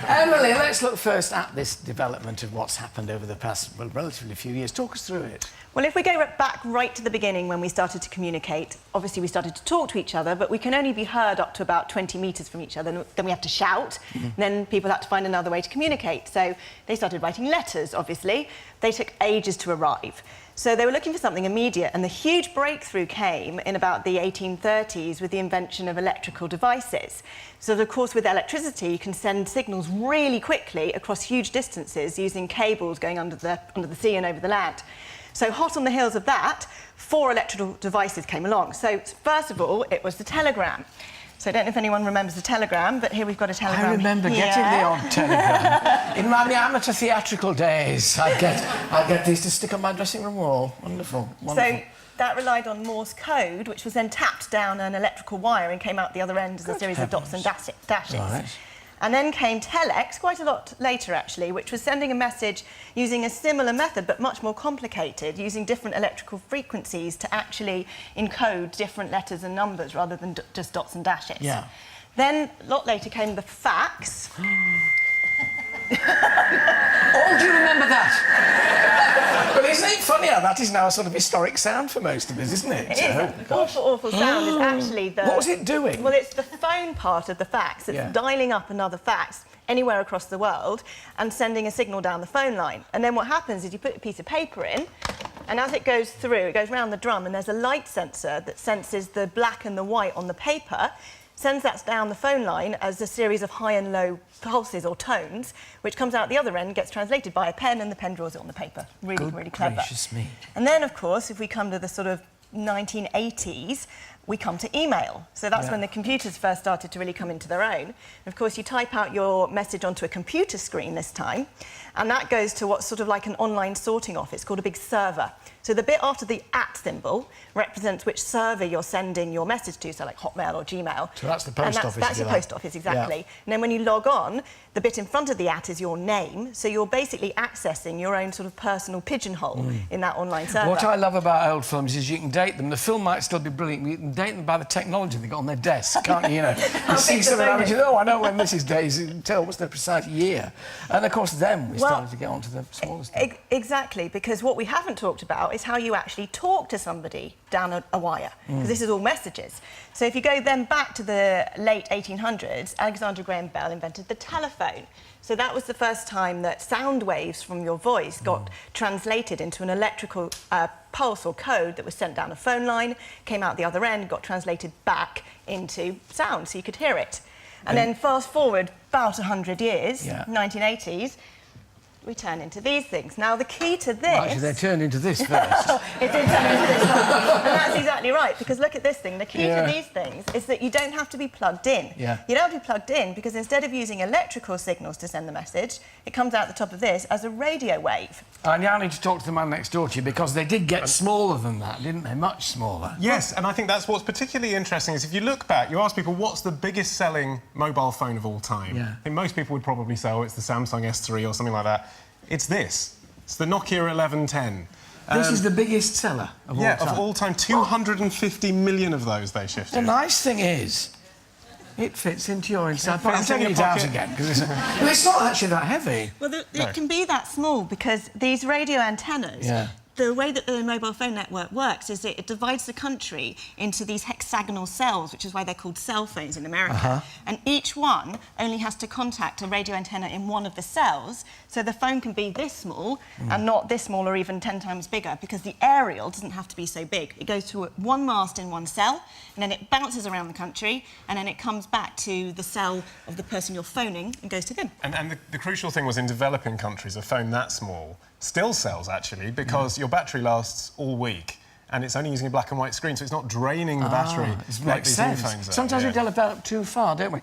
Emily, let's look first at this development of what's happened over the past, well, relatively few years. Talk us through it. Well, if we go back right to the beginning when we started to communicate, obviously we started to talk to each other, but we can only be heard up to about 20 metres from each other. Then we have to shout, then people had to find another way to communicate. So they started writing letters, obviously. They took ages to arrive. So they were looking for something immediate, and the huge breakthrough came in about the 1830s with the invention of electrical devices. So, of course, with electricity, you can send signals really quickly across huge distances using cables going under the sea and over the land. So, hot on the heels of that, 4 electrical devices came along. So, first of all, it was the telegram. So I don't know if anyone remembers the telegram, but here we've got a telegram. I remember getting the odd telegram. In my amateur theatrical days, I'd get these to stick on my dressing room wall. Wonderful, wonderful. So that relied on Morse code, which was then tapped down an electrical wire and came out the other end as a series of dots and dashes. Right. And then came telex, quite a lot later actually, which was sending a message using a similar method but much more complicated, using different electrical frequencies to actually encode different letters and numbers rather than just dots and dashes. Yeah. Then, a lot later, came the fax. Oh, do you remember that? Well, isn't it funny how that is now a sort of historic sound for most of us, isn't it? It is. Awful, awful sound is actually the... What was it doing? Well, it's the phone part of the fax. It's dialing up another fax anywhere across the world and sending a signal down the phone line. And then what happens is you put a piece of paper in, and as it goes through, it goes round the drum, and there's a light sensor that senses the black and the white on the paper, sends that down the phone line as a series of high and low pulses or tones, which comes out the other end, gets translated by a pen, and the pen draws it on the paper. Really, really clever. Gracious me. And then, of course, if we come to the sort of 1980s, we come to email. So that's when the computers first started to really come into their own. And of course, you type out your message onto a computer screen this time, and that goes to what's sort of like an online sorting office called a big server. So the bit after the @ symbol represents which server you're sending your message to, so like Hotmail or Gmail. So that's the post office. That's your post office, exactly. Yeah. And then when you log on, the bit in front of the @ is your name, so you're basically accessing your own sort of personal pigeonhole in that online server. What I love about old films is you can date them. The film might still be brilliant, but you can date them by the technology they've got on their desk, can't you? You know, you see something and you know, I know when this is days, you can tell what's the precise year. And of course, then we started to get onto the smaller stuff. Exactly, because what we haven't talked about is how you actually talk to somebody down a wire, because this is all messages. So if you go then back to the late 1800s, Alexander Graham Bell invented the telephone. So that was the first time that sound waves from your voice got translated into an electrical pulse or code that was sent down a phone line, came out the other end, got translated back into sound, so you could hear it. And then fast forward about 100 years, 1980s, we turn into these things. Now, the key to this... Well, actually, they turned into this first. It did turn into this one. And that's exactly right, because look at this thing. The key to these things is that you don't have to be plugged in. You don't have to be plugged in, because instead of using electrical signals to send the message, it comes out the top of this as a radio wave. I now need to talk to the man next door to you, because they did get smaller than that, didn't they? Much smaller. Yes, and I think that's what's particularly interesting is if you look back, you ask people, what's the biggest selling mobile phone of all time? I think most people would probably say, oh, it's the Samsung S3 or something like that. It's this. It's the Nokia 1110. This is the biggest seller of all time? Yeah, of all time. 250 million of those they shifted. The nice thing is, it fits into your inside pocket. I'm taking it out again, because it's not actually that heavy. Well, it can be that small, because these radio antennas... The way that the mobile phone network works is it divides the country into these hexagonal cells, which is why they're called cell phones in America. And each one only has to contact a radio antenna in one of the cells, so the phone can be this small and not this small or even 10 times bigger, because the aerial doesn't have to be so big. It goes to one mast in one cell, and then it bounces around the country, and then it comes back to the cell of the person you're phoning and goes to them. And the crucial thing was in developing countries, a phone that small still sells, actually, because your battery lasts all week and it's only using a black and white screen, so it's not draining the battery like these new phones are. Sometimes we develop too far, don't we?